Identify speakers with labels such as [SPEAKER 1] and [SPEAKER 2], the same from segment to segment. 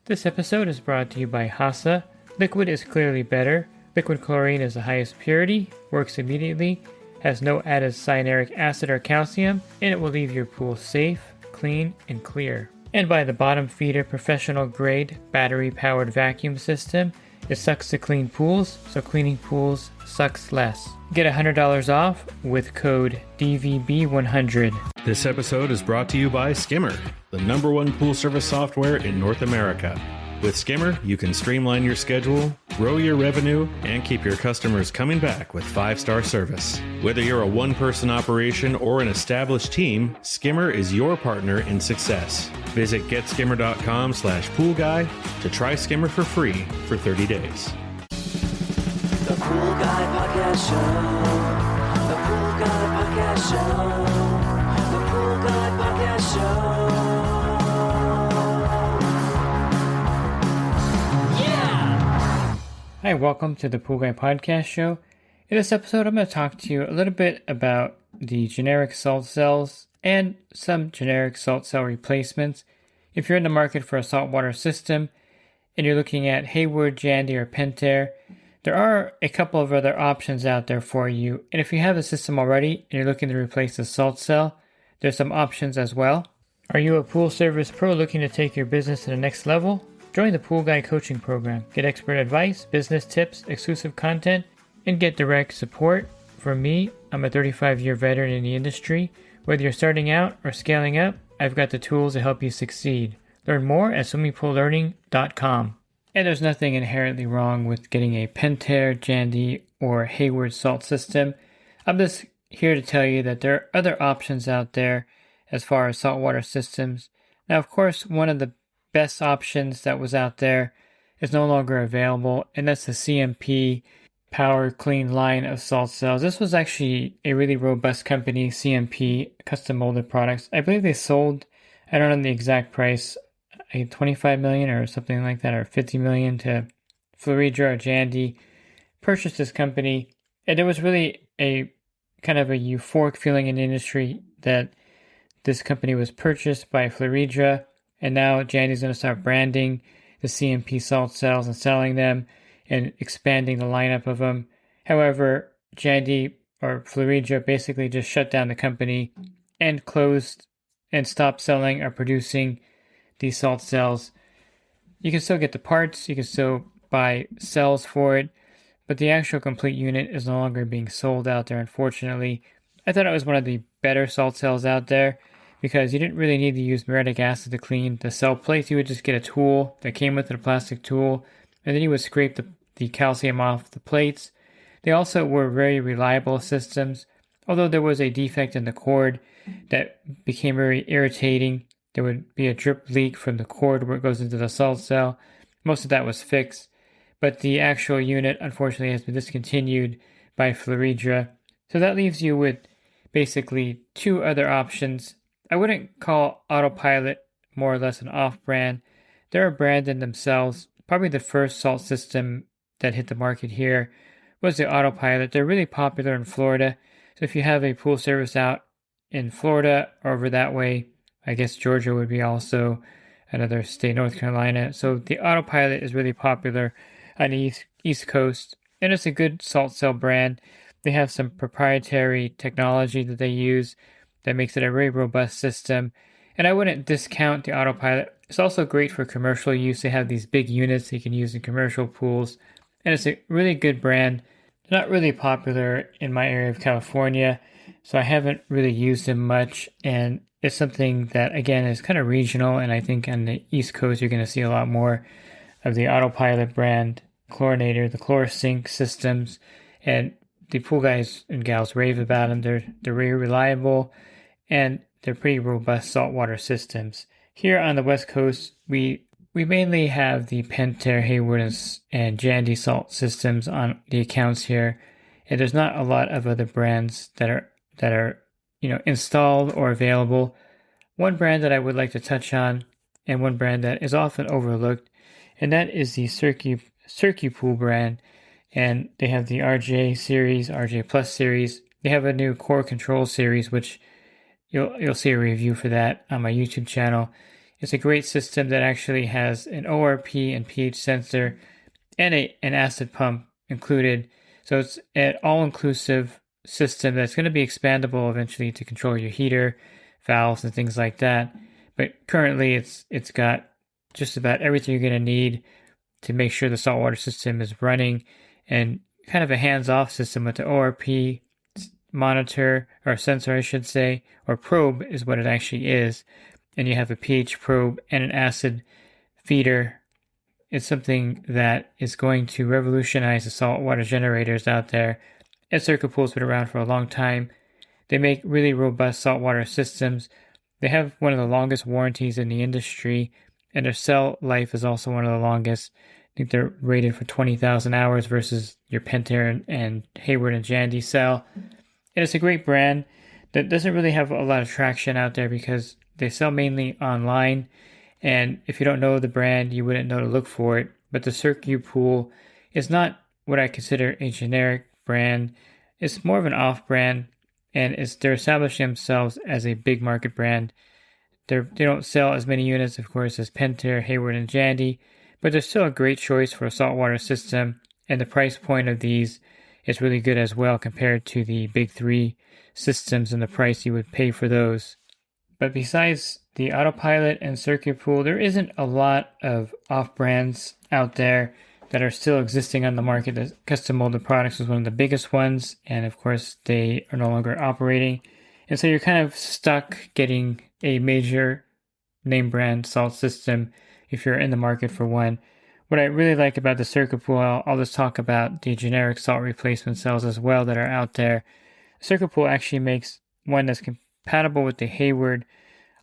[SPEAKER 1] This episode is brought to you by Hasa. Liquid is clearly better. Liquid chlorine is the highest purity, works immediately, has no added cyanuric acid or calcium, and it will leave your pool safe, clean, and clear. And by the Bottom Feeder professional grade battery powered vacuum system. It sucks to clean pools, so cleaning pools sucks less. Get $100 off with code DVB100.
[SPEAKER 2] This episode is brought to you by Skimmer, the #1 pool service software in North America. With Skimmer, you can streamline your schedule, grow your revenue, and keep your customers coming back with 5-star service. Whether you're a one-person operation or an established team, Skimmer is your partner in success. Visit getskimmer.com/poolguy to try Skimmer for free for 30 days.
[SPEAKER 3] The Pool Guy Podcast Show. The Pool Guy Podcast Show. The Pool Guy Podcast Show.
[SPEAKER 1] Hi, welcome to the Pool Guy Podcast Show. In this episode, I'm going to talk to you a little bit about the generic salt cells and some generic salt cell replacements. If you're in the market for a saltwater system and you're looking at Hayward, Jandy, or Pentair, there are a couple of other options out there for you. And if you have a system already and you're looking to replace the salt cell, there's some options as well. Are you a pool service pro looking to take your business to the next level? Join the Pool Guy Coaching Program. Get expert advice, business tips, exclusive content, and get direct support from me. I'm a 35-year veteran in the industry. Whether you're starting out or scaling up, I've got the tools to help you succeed. Learn more at swimmingpoollearning.com. And there's nothing inherently wrong with getting a Pentair, Jandy, or Hayward salt system. I'm just here to tell you that there are other options out there as far as saltwater systems. Now, of course, one of the best options that was out there is no longer available, and that's the CMP Power Clean line of salt cells. This was actually a really robust company, CMP, custom molded products. I believe they sold, I don't know the exact price, $25 million or something like that, or $50 million to Floridra or Jandy. Purchased this company, and there was really a kind of a euphoric feeling in the industry that this company was purchased by Floridra. And now Jandy's going to start branding the CMP salt cells and selling them and expanding the lineup of them. However, Jandy or Floridra basically just shut down the company and closed and stopped selling or producing these salt cells. You can still get the parts, you can still buy cells for it, but the actual complete unit is no longer being sold out there, unfortunately. I thought it was one of the better salt cells out there, because you didn't really need to use muriatic acid to clean the cell plates. You would just get a tool that came with it, a plastic tool, and then you would scrape the calcium off the plates. They also were very reliable systems, although there was a defect in the cord that became very irritating. There would be a drip leak from the cord where it goes into the salt cell. Most of that was fixed, but the actual unit, unfortunately, has been discontinued by Floridra. So that leaves you with basically two other options. I wouldn't call AutoPilot more or less an off-brand. They're a brand in themselves. Probably the first salt system that hit the market here was the AutoPilot. They're really popular in Florida. So if you have a pool service out in Florida or over that way, I guess Georgia would be also another state, North Carolina. So the AutoPilot is really popular on the East Coast. And it's a good salt cell brand. They have some proprietary technology that they use that makes it a very robust system. And I wouldn't discount the AutoPilot. It's also great for commercial use. They have these big units you can use in commercial pools. And it's a really good brand. They're not really popular in my area of California, so I haven't really used them much. And it's something that, again, is kind of regional. And I think on the East Coast, you're going to see a lot more of the AutoPilot brand chlorinator, the ChlorSync systems. And the pool guys and gals rave about them. They're very reliable, and they're pretty robust saltwater systems. Here on the West Coast, we mainly have the Pentair, Hayward, and Jandy salt systems on the accounts here, and there's not a lot of other brands that are installed or available. One brand that I would like to touch on, and one brand that is often overlooked, and that is the Circupool brand. And they have the RJ series, RJ Plus series. They have a new Core Control series, which you'll see a review for that on my YouTube channel. It's a great system that actually has an ORP and pH sensor and an acid pump included. So it's an all-inclusive system that's going to be expandable eventually to control your heater, valves, and things like that. But currently it's got just about everything you're going to need to make sure the saltwater system is running, and kind of a hands-off system with the ORP monitor, or sensor I should say, or probe is what it actually is. And you have a pH probe and an acid feeder. It's something that is going to revolutionize the saltwater generators out there. And Circupool's been around for a long time. They make really robust saltwater systems. They have one of the longest warranties in the industry, and their cell life is also one of the longest. I think they're rated for 20,000 hours versus your Pentair and Hayward and Jandy cell. And it's a great brand that doesn't really have a lot of traction out there because they sell mainly online. And if you don't know the brand, you wouldn't know to look for it. But the Circupool is not what I consider a generic brand. It's more of an off-brand, and they're establishing themselves as a big market brand. They don't sell as many units, of course, as Pentair, Hayward, and Jandy, but they're still a great choice for a saltwater system, and the price point of these is really good as well compared to the big three systems and the price you would pay for those. But besides the AutoPilot and Circupool, there isn't a lot of off-brands out there that are still existing on the market. The Custom Molded Products is one of the biggest ones, and of course they are no longer operating. And so you're kind of stuck getting a major name brand salt system if you're in the market for one. What I really like about the Circupool, I'll just talk about the generic salt replacement cells as well that are out there. Circupool actually makes one that's compatible with the Hayward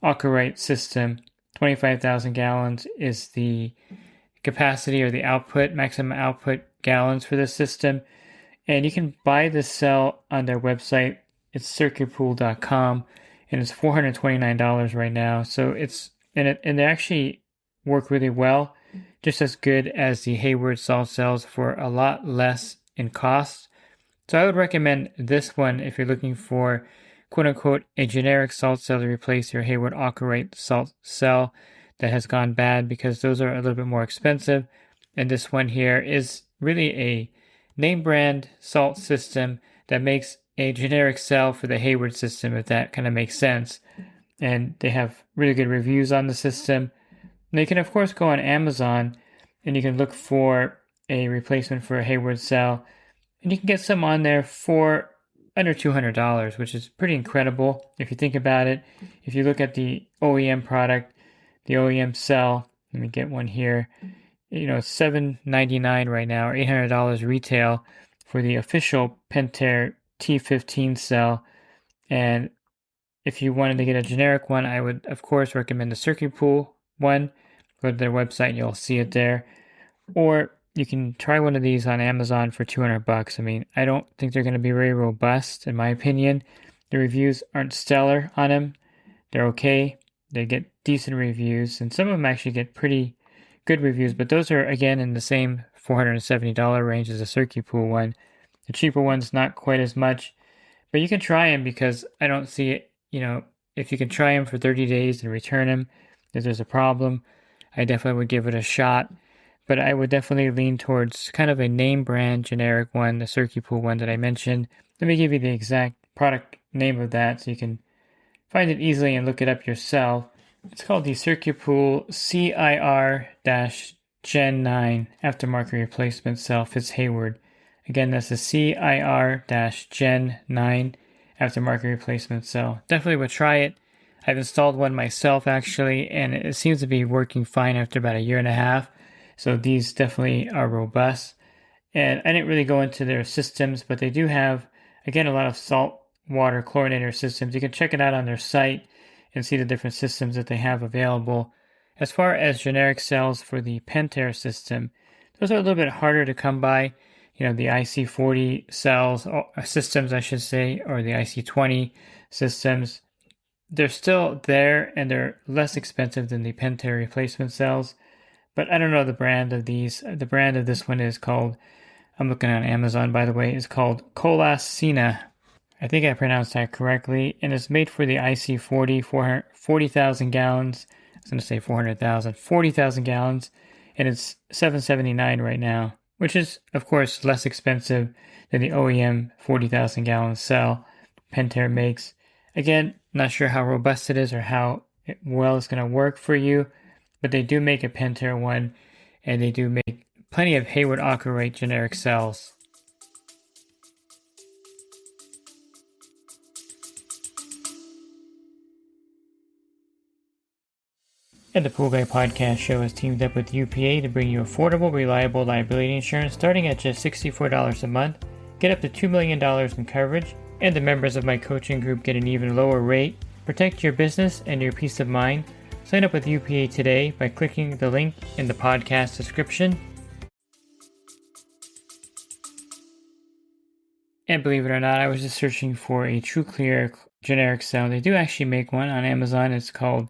[SPEAKER 1] Aquarite system. 25,000 gallons is the capacity or the output, maximum output gallons for this system. And you can buy this cell on their website. It's circupool.com, and it's $429 right now. So and they actually work really well, just as good as the Hayward salt cells for a lot less in cost. So I would recommend this one if you're looking for quote unquote a generic salt cell to replace your Hayward Aquarite salt cell that has gone bad, because those are a little bit more expensive. And this one here is really a name brand salt system that makes a generic cell for the Hayward system, if that kind of makes sense. And they have really good reviews on the system. And you can of course go on Amazon and you can look for a replacement for a Hayward cell, and you can get some on there for under $200, which is pretty incredible if you think about it. If you look at the OEM product, the OEM cell, let me get one here, it's $799 right now, or $800 retail for the official Pentair T15 cell. And if you wanted to get a generic one, I would of course recommend the Circupool one. Go to their website and you'll see it there. Or you can try one of these on Amazon for $200. I mean, I don't think they're going to be very robust, in my opinion. The reviews aren't stellar on them. They're okay. They get decent reviews, and some of them actually get pretty good reviews, but those are, again, in the same $470 range as the Circupool one. The cheaper one's not quite as much, but you can try them, because I don't see it, if you can try them for 30 days and return them, if there's a problem, I definitely would give it a shot. But I would definitely lean towards kind of a name brand generic one, the Circupool one that I mentioned. Let me give you the exact product name of that so you can find it easily and look it up yourself. It's called the Circupool CIR-Gen 9 aftermarket replacement cell fits Hayward. Again, that's the CIR-Gen 9 aftermarket replacement cell. Definitely would try it. I've installed one myself actually, and it seems to be working fine after about a year and a half. So these definitely are robust. And I didn't really go into their systems, but they do have, again, a lot of salt water chlorinator systems. You can check it out on their site and see the different systems that they have available. As far as generic cells for the Pentair system, those are a little bit harder to come by. The IC40 cells, or systems I should say, or the IC20 systems, they're still there and they're less expensive than the Pentair replacement cells. But I don't know the brand of these. The brand of this one is called, I'm looking on Amazon by the way, is called Colasina. I think I pronounced that correctly. And it's made for the IC40, 40,000 gallons was going to say 400,000, 40,000 gallons, and it's $779 right now, which is, of course, less expensive than the OEM 40,000 gallon cell Pentair makes. Again, not sure how robust it is or how well it's going to work for you, but they do make a Pentair one, and they do make plenty of Hayward Aquarite generic cells. And the Pool Guy Podcast Show has teamed up with UPA to bring you affordable, reliable liability insurance starting at just $64 a month. Get up to $2 million in coverage, and the members of my coaching group get an even lower rate. Protect your business and your peace of mind. Sign up with UPA today by clicking the link in the podcast description. And believe it or not, I was just searching for a True Clear generic cell. They do actually make one on Amazon. It's called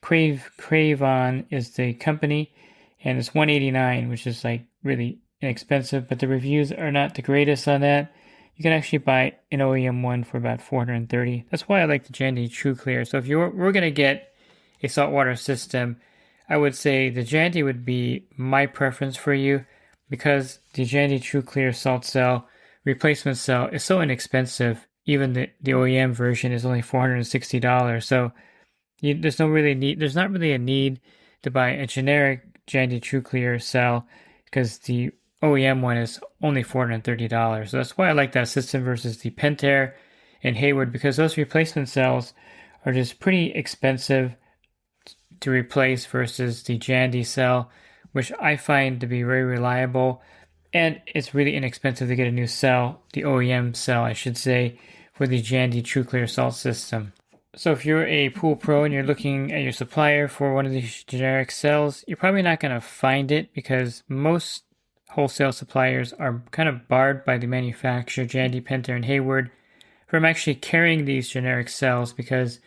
[SPEAKER 1] Cravon is the company, and it's $189, which is like really inexpensive, but the reviews are not the greatest on that. You can actually buy an OEM one for about $430. That's why I like the Jandy True Clear. So if we're going to get a saltwater system, I would say the Jandy would be my preference for you, because the Jandy True Clear salt cell replacement cell is so inexpensive. Even the OEM version is only $460. So there's not really a need to buy a generic Jandy True Clear cell, because the OEM one is only $430. So that's why I like that system versus the Pentair and Hayward, because those replacement cells are just pretty expensive to replace versus the Jandy cell, which I find to be very reliable, and it's really inexpensive to get a new cell, the OEM cell I should say, for the Jandy True Clear salt system. So if you're a pool pro and you're looking at your supplier for one of these generic cells, you're probably not going to find it, because most wholesale suppliers are kind of barred by the manufacturer, Jandy, Pentair, and Hayward, from actually carrying these generic cells, because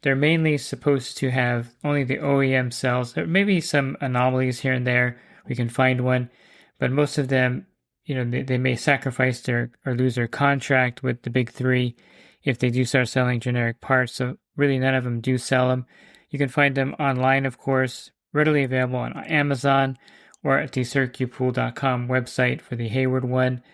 [SPEAKER 1] they're mainly supposed to have only the OEM cells. There may be some anomalies here and there. We can find one, but most of them, they may sacrifice or lose their contract with the big three if they do start selling generic parts. So really none of them do sell them. You can find them online, of course, readily available on Amazon or at the Circupool.com website for the Hayward one.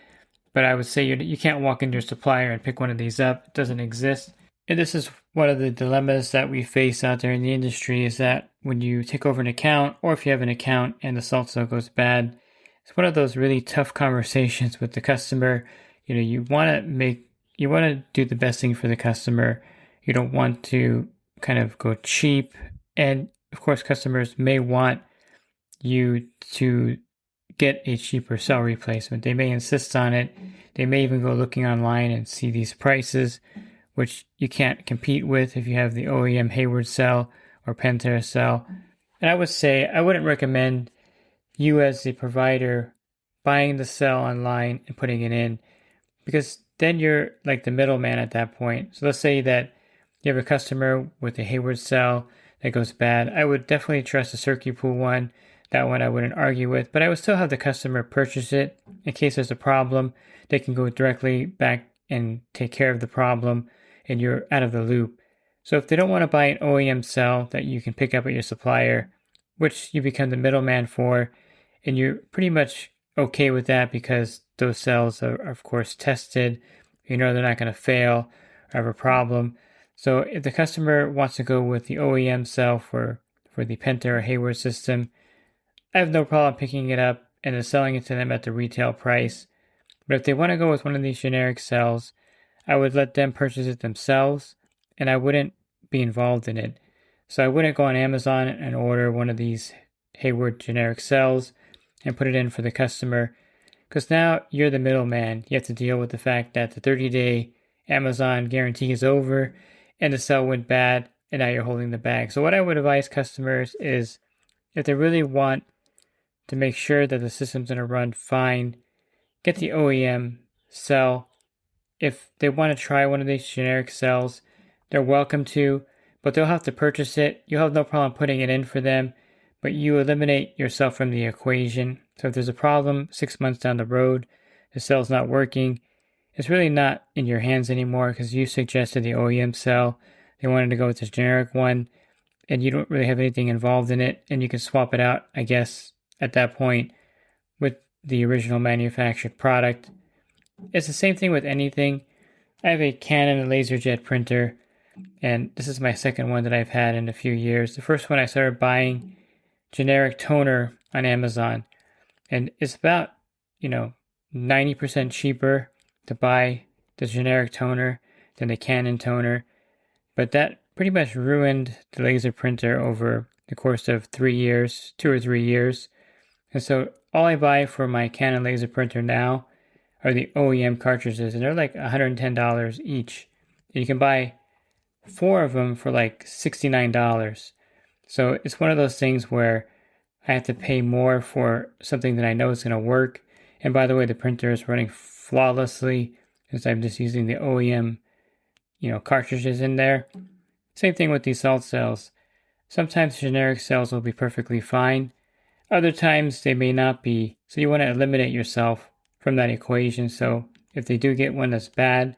[SPEAKER 1] But I would say you can't walk into your supplier and pick one of these up. It doesn't exist. And this is one of the dilemmas that we face out there in the industry, is that when you take over an account, or if you have an account and the salt cell goes bad, it's one of those really tough conversations with the customer. You want to do the best thing for the customer. You don't want to kind of go cheap. And of course, customers may want you to get a cheaper cell replacement. They may insist on it. They may even go looking online and see these prices, which you can't compete with if you have the OEM Hayward cell or Pentair cell. And I would say I wouldn't recommend you as the provider buying the cell online and putting it in, because then you're like the middleman at that point. So let's say that you have a customer with a Hayward cell that goes bad. I would definitely trust the Circupool one. That one I wouldn't argue with, but I would still have the customer purchase it in case there's a problem. They can go directly back and take care of the problem, and you're out of the loop. So if they don't want to buy an OEM cell that you can pick up at your supplier, which you become the middleman for, and you're pretty much okay with that because those cells are of course tested. They're not going to fail or have a problem. So if the customer wants to go with the OEM cell for the Pentair or Hayward system, I have no problem picking it up and then selling it to them at the retail price. But if they want to go with one of these generic cells, I would let them purchase it themselves, and I wouldn't be involved in it. So I wouldn't go on Amazon and order one of these Hayward generic cells and put it in for the customer, because now you're the middleman. You have to deal with the fact that the 30-day Amazon guarantee is over and the cell went bad, and now you're holding the bag. So what I would advise customers is, if they really want to make sure that the system's going to run fine, get the OEM cell. If they want to try one of these generic cells, they're welcome to, but they'll have to purchase it. You'll have no problem putting it in for them, but you eliminate yourself from the equation. So if there's a problem 6 months down the road, the cell's not working, it's really not in your hands anymore, because you suggested the OEM cell. They wanted to go with the generic one. and you don't really have anything involved in it, and you can swap it out, I guess, at that point with the original manufactured product. It's the same thing with anything. I have a Canon LaserJet printer, and this is my second one that I've had in a few years. The first one I started buying generic toner on Amazon, and it's about 90% cheaper to buy the generic toner than the Canon toner, but that pretty much ruined the laser printer over the course of 3 years, 2 or 3 years. And so all I buy for my Canon laser printer now are the OEM cartridges, and they're like $110 each. And you can buy 4 of them for like $69. So it's one of those things where I have to pay more for something that I know is going to work. And by the way, the printer is running flawlessly since I'm just using the OEM, cartridges in there. Same thing with these salt cells. Sometimes generic cells will be perfectly fine. Other times they may not be. So you want to eliminate yourself from that equation. So if they do get one that's bad,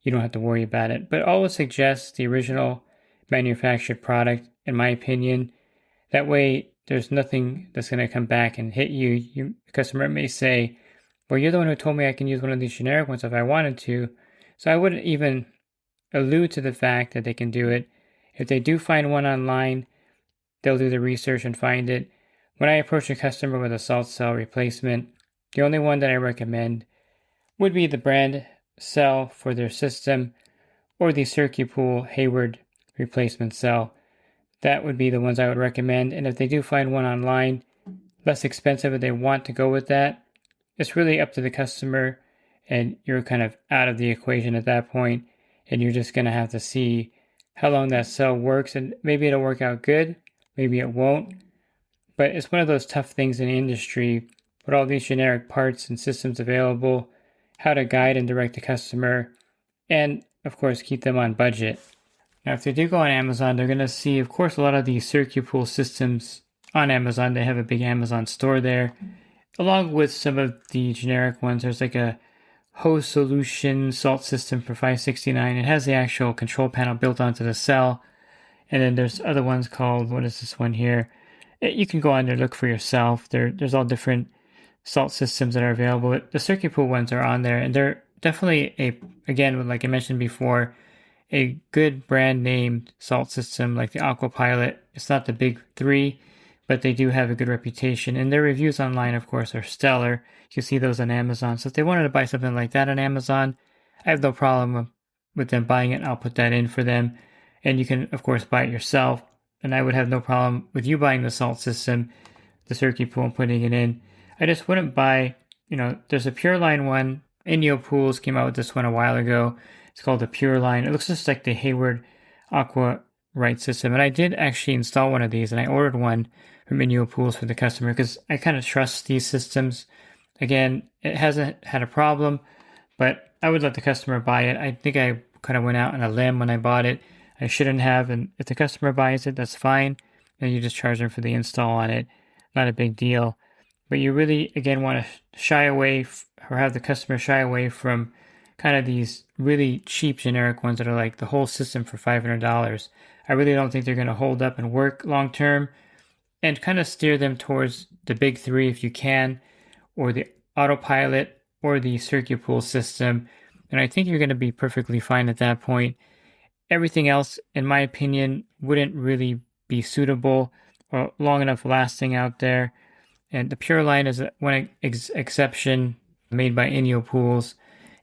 [SPEAKER 1] you don't have to worry about it. But always suggest the original manufactured product, in my opinion. That way, there's nothing that's going to come back and hit you. The customer may say, well, you're the one who told me I can use one of these generic ones if I wanted to. So I wouldn't even allude to the fact that they can do it. If they do find one online, they'll do the research and find it. When I approach a customer with a salt cell replacement, the only one that I recommend would be the brand cell for their system or the Circupool Hayward replacement cell. That would be the ones I would recommend. And if they do find one online, less expensive, if they want to go with that, it's really up to the customer, and you're kind of out of the equation at that point, and you're just going to have to see how long that cell works, and maybe it'll work out good, maybe it won't. But it's one of those tough things in the industry with all these generic parts and systems available, how to guide and direct the customer, and of course keep them on budget. Now if they do go on Amazon, they're going to see, of course, a lot of these Circupool systems on Amazon. They have a big Amazon store there, along with some of the generic ones. There's like a hose solution salt system for $569. It has the actual control panel built onto the cell. And then there's other ones called, what is this one here? You can go on there, look for yourself. There's all different salt systems that are available. The Circupool ones are on there, and they're definitely again, like I mentioned before, a good brand name salt system like the AutoPilot. It's not the big 3, but they do have a good reputation. And their reviews online, of course, are stellar. You can see those on Amazon. So if they wanted to buy something like that on Amazon, I have no problem with them buying it. I'll put that in for them. And you can, of course, buy it yourself. And I would have no problem with you buying the salt system, the Circupool, and putting it in. I just wouldn't buy, there's a Pure Line one. Indio Pools came out with this one a while ago. It's called the Pure Line. It looks just like the Hayward Aqua Right system. And I did actually install one of these, and I ordered one from Indio Pools for the customer because I kind of trust these systems. Again, it hasn't had a problem, but I would let the customer buy it. I think I kind of went out on a limb when I bought it. I shouldn't have, and if the customer buys it, that's fine. Then you just charge them for the install on it. Not a big deal. But you really, again, want to shy away or have the customer shy away from kind of these really cheap generic ones that are like the whole system for $500. I really don't think they're going to hold up and work long term, and kind of steer them towards the big 3 if you can, or the AutoPilot or the Circupool system. And I think you're going to be perfectly fine at that point. Everything else, in my opinion, wouldn't really be suitable or long enough lasting out there. And the Pure Line is one exception made by Indio Pools,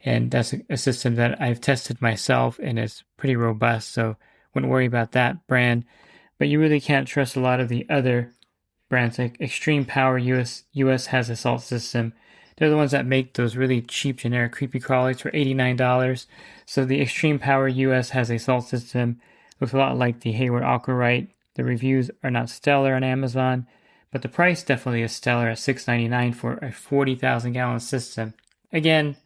[SPEAKER 1] and that's a system that I've tested myself and is pretty robust, so wouldn't worry about that brand. But you really can't trust a lot of the other brands, like Extreme Power US has a salt system. They're the ones that make those really cheap generic creepy crawlies for $89. So the Extreme Power US has a salt system. Looks a lot like the Hayward Aquarite. The reviews are not stellar on Amazon, but the price definitely is stellar at $699 for a 40,000 gallon system. Again,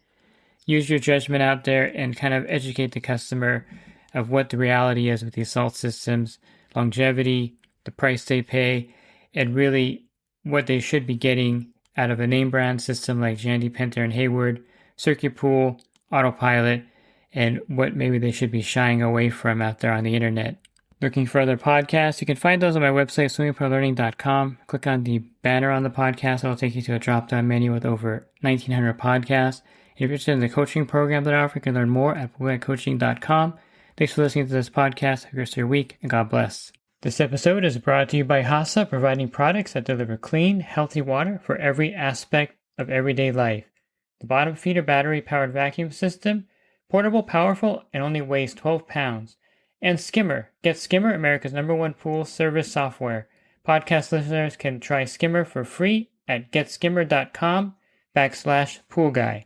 [SPEAKER 1] use your judgment out there and kind of educate the customer of what the reality is with these salt systems, longevity, the price they pay, and really what they should be getting out of a name brand system like Jandy, Pentair, and Hayward, Circupool, AutoPilot, and what maybe they should be shying away from out there on the internet. Looking for other podcasts? You can find those on my website, swimmingpoollearning.com. Click on the banner on the podcast. It'll take you to a drop-down menu with over 1,900 podcasts. And if you're interested in the coaching program that I offer, you can learn more at poolguycoaching.com. Thanks for listening to this podcast. Have a great week, and God bless. This episode is brought to you by HASA, providing products that deliver clean, healthy water for every aspect of everyday life. The bottom feeder battery-powered vacuum system, portable, powerful, and only weighs 12 pounds. And Skimmer. Get Skimmer, America's #1 pool service software. Podcast listeners can try Skimmer for free at getskimmer.com/poolguy.